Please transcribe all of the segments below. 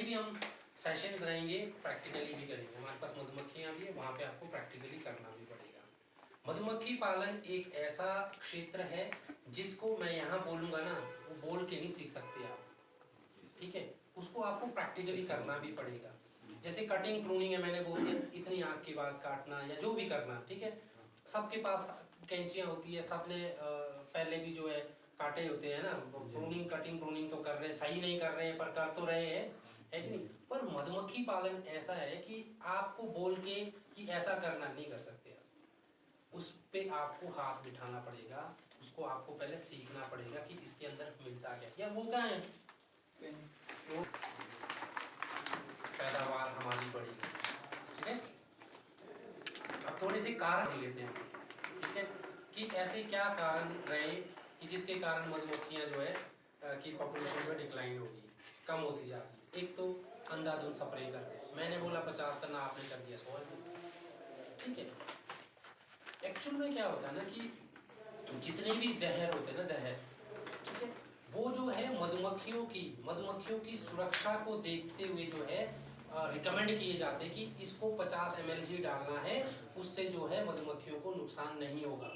भी हम सेशंस रहेंगे, प्रैक्टिकली भी करेंगे। हमारे पास मधुमक्खियाँ भी है, वहाँ पे आपको प्रैक्टिकली करना भी पड़ेगा। मधुमक्खी पालन एक ऐसा क्षेत्र है जिसको मैं यहाँ बोलूँगा ना, वो बोल के नहीं सीख सकते आप, ठीक है। उसको आपको प्रैक्टिकली करना भी पड़ेगा। जैसे कटिंग प्रूनिंग है, मैंने बोल दिया इतनी आँख के बाद काटना या जो भी करना, ठीक है। सबके पास कैंचियाँ होती है, सबने पहले भी जो है काटे होते हैं ना। प्रूनिंग कटिंग प्रूनिंग तो कर रहे हैं, सही नहीं कर रहे हैं पर कर तो रहे हैं, है कि नहीं। पर मधुमक्खी पालन ऐसा है कि आपको बोल के कि ऐसा करना नहीं कर सकते आप। उस पे आपको हाथ बिठाना पड़ेगा, उसको आपको पहले सीखना पड़ेगा कि इसके अंदर मिलता क्या। या वो क्या है, तो पैदावार हमारी बढ़ेगी, ठीक है। अब थोड़े से कारण लेते हैं, ठीक है, कि ऐसे क्या कारण रहे कि जिसके कारण मधुमक्खियां जो है कि पॉपुलेशन में डिक्लाइन होगी, कम होती जा रही है। एक तो अंधाधुंध स्प्रे कर रहे हैं, मैंने बोला 50 करना, आपने कर दिया 100, ठीक है। एक्चुअल में क्या होता है ना कि जितने भी जहर होते हैं ना, जहर, ठीक है, वो जो है मधुमक्खियों की सुरक्षा को देखते हुए जो है रिकमेंड किए जाते हैं कि इसको 50 ml ही डालना है, उससे जो है मधुमक्खियों को नुकसान नहीं होगा।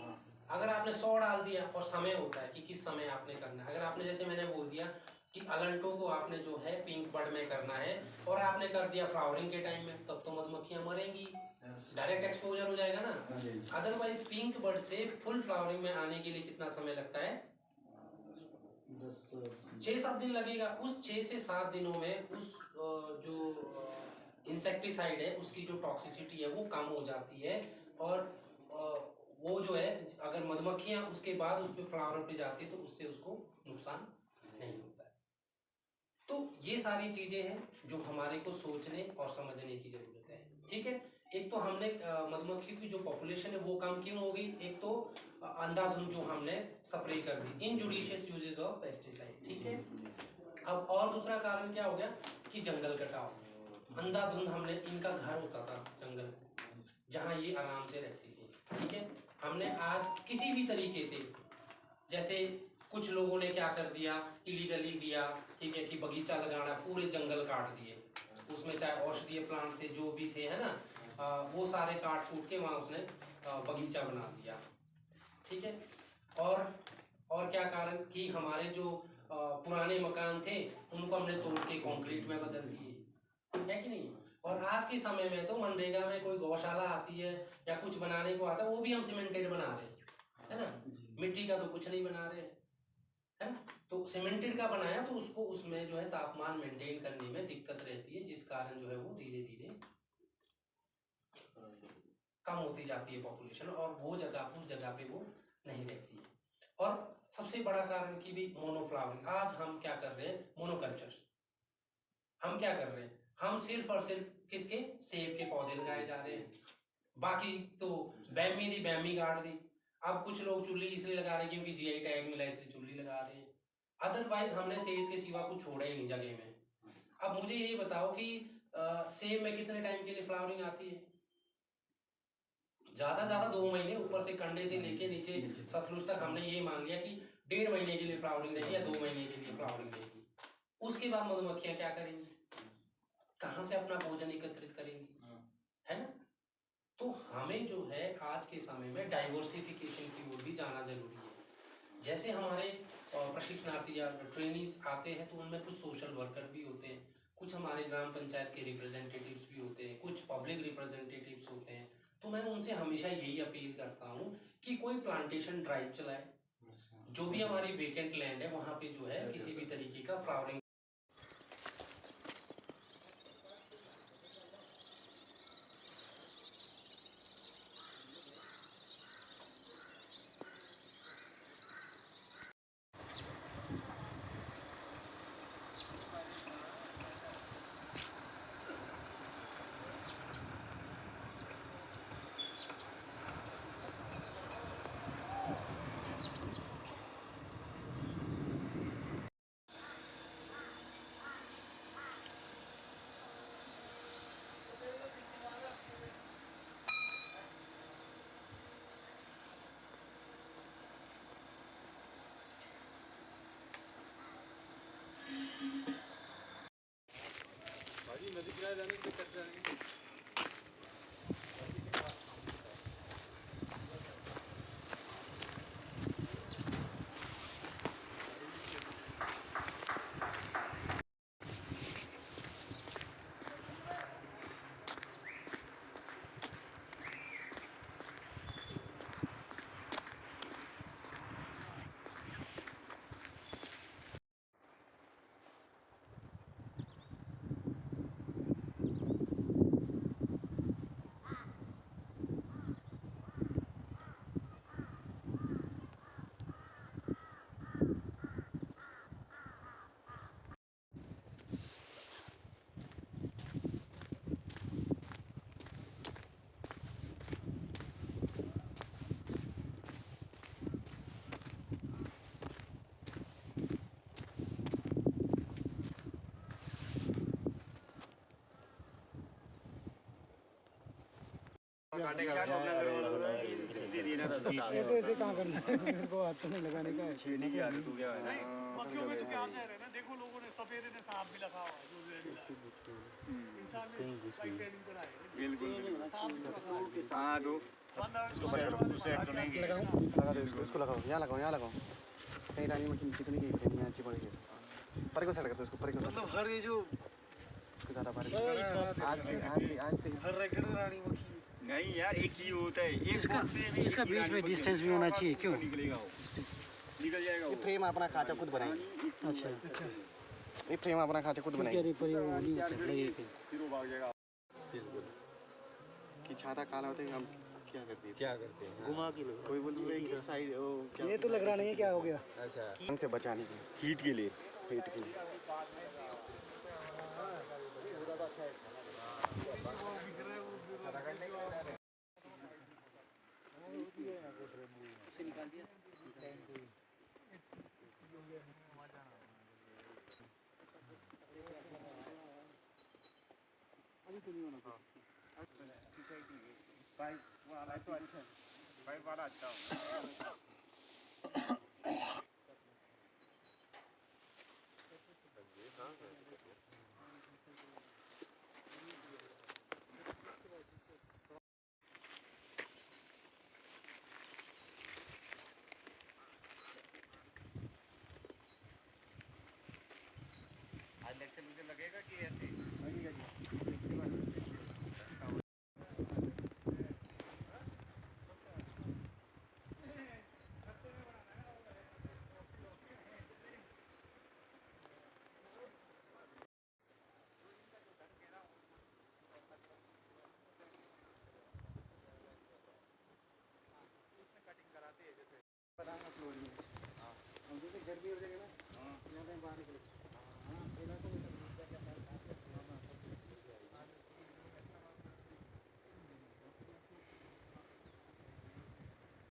अगर आपने 100 डाल दिया, और समय होता है कि किस समय आपने करना है। अगर आपने, जैसे मैंने बोल दिया कि अलंटो को आपने जो है पिंक बर्ड में करना है और आपने कर दिया फ्लावरिंग के टाइम में, तब तो मधुमक्खियां मरेंगी, डायरेक्ट एक्सपोजर हो जाएगा ना। अदरवाइज पिंक बर्ड से फुल फ्लावरिंग में आने के लिए कितना समय लगता है? 6-7 दिन लगेगा। उस 6 से 7 दिनों में उस जो इंसेक्टिसाइड है उसकी जो टॉक्सिसिटी है वो कम हो जाती है, और वो जो है अगर मधुमक्खियां उसके बाद उस पर फ्लावर पे जाती है तो उससे उसको नुकसान नहीं होता है। तो ये सारी चीजें हैं जो हमारे को सोचने और समझने की जरूरत है, ठीक है। एक तो हमने मधुमक्खी की जो पॉपुलेशन है वो कम क्यों हो गई, एक तो अंधाधुंध जो हमने स्प्रे कर दी, इनजुडिशियस यूजेस ऑफ पेस्टिसाइड, ठीक है। अब और दूसरा कारण क्या हो गया कि जंगल कटाव, अंधाधुंध हमने, इनका घर होता था जंगल जहां ये आराम से रहती थी, ठीक है। हमने आज किसी भी तरीके से, जैसे कुछ लोगों ने क्या कर दिया, इलीगली किया, ठीक है, कि बगीचा लगाना, पूरे जंगल काट दिए, उसमें चाहे औषधीय प्लांट थे जो भी थे, है ना, वो सारे काट कूट के वहां उसने बगीचा बना दिया, ठीक है। और क्या कारण कि हमारे जो पुराने मकान थे उनको हमने तोड़ के कंक्रीट में बदल दिए, है कि नहीं। और आज के समय में तो मनरेगा में कोई गौशाला आती है या कुछ बनाने को आता है, वो भी हम सीमेंटेड बना रहे हैं, है ना, मिट्टी का तो कुछ नहीं बना रहे, है ना। तो सीमेंटेड का बनाया तो उसको, उसमें जो है तापमान मेंटेन करने में दिक्कत रहती है, जिस कारण जो है वो धीरे धीरे कम होती जाती है पॉपुलेशन, और वो जगह उस जगह पे वो नहीं रहती है। और सबसे बड़ा कारण की भी मोनोफ्लावरिंग, आज हम क्या कर रहे हैं, मोनोकल्चर। हम क्या कर रहे हैं, हम सिर्फ और सिर्फ किसके, सेब के पौधे लगाए जा रहे हैं, बाकी तो बैमी दी बैमी काट दी। अब कुछ लोग चुल्ली इसलिए लगा रहे हैं क्योंकि जीआई टैग मिला इसलिए चुल्ली लगा रहे हैं, अदरवाइज हमने सेब के सिवा कुछ छोड़ा ही नहीं जगह में। अब मुझे ये बताओ कि सेब में कितने टाइम के लिए फ्लावरिंग आती है? ज्यादा ज्यादा 2 महीने, ऊपर से कंडे से लेके नीचे सतलुज तक हमने ये मान लिया कि 1.5 महीने के लिए फ्लावरिंग रहेगी या 2 महीने के लिए फ्लावरिंग रहेगी। उसके बाद मधुमक्खियां क्या करेंगी, कहाँ से अपना भोजन एकत्रित करेंगी, है ना। तो हमें जो है आज के समय में डाइवर्सिफिकेशन की ओर भी जाना जरूरी है। जैसे हमारे प्रशिक्षणार्थी या ट्रेनीज आते हैं तो उनमें कुछ सोशल वर्कर भी होते हैं, कुछ हमारे ग्राम पंचायत के रिप्रेजेंटेटिव्स भी होते हैं, कुछ पब्लिक रिप्रेजेंटेटिव्स होते हैं। तो मैं उनसे हमेशा यही अपील करता हूँ कि कोई प्लांटेशन ड्राइव चलाए, जो भी हमारी वेकेंट लैंड है वहाँ पे जो है किसी भी तरीके का फ्लावरिंग नदी किनारे जाने के लिए कट जाएंगे। ऐसे ऐसे कहाँ करना है मेरे को हाथ तो नहीं लगाने का है। मक्खियों में तो क्या है ना, देखो लोगों ने सपेरे ने सांप भी लगा हुआ है, जो इंसान ने लाइक ट्रेनिंग करा है। बिल्कुल हाँ तो इसको लगा दो इसको लगाओ, यहाँ लगाओ, यहाँ लगाओ, कहीं रानी मक्खी नीचे तो नहीं गई, कहीं यहाँ अच्छी पड़ गई। परे को साइड कर दो इसको, परे को साइड। हर ये जो इसको ज़्यादा बारिश आज दे हर रगड़ रानी मक्खी नहीं यार, एक ही होता है। इसका बीच में डिस्टेंस भी होना चाहिए, क्यों? निकलेगा वो, निकल जाएगा ये फ्रेम अपना खाचा खुद बनाएंगे। अच्छा ये फ्रेम अपना खाचा खुद बनाएंगे। फिर वो नहीं फिर वो भाग जाएगा। बिल्कुल कि छाता काला होते हम क्या करते हैं, घुमा के लो। कोई बोल रहा है कि साइड क्या ये तो लग रहा नहीं है, क्या हो गया? अच्छा से बचाने के हीट के लिए हीट के लिए। तो अच्छा है, भाई बड़ा अच्छा हो। आज लेक्चर मुझे लगेगा कि ऐसे जैसे गर्मी हो जाएगी ना, यहाँ पे बाहर निकले।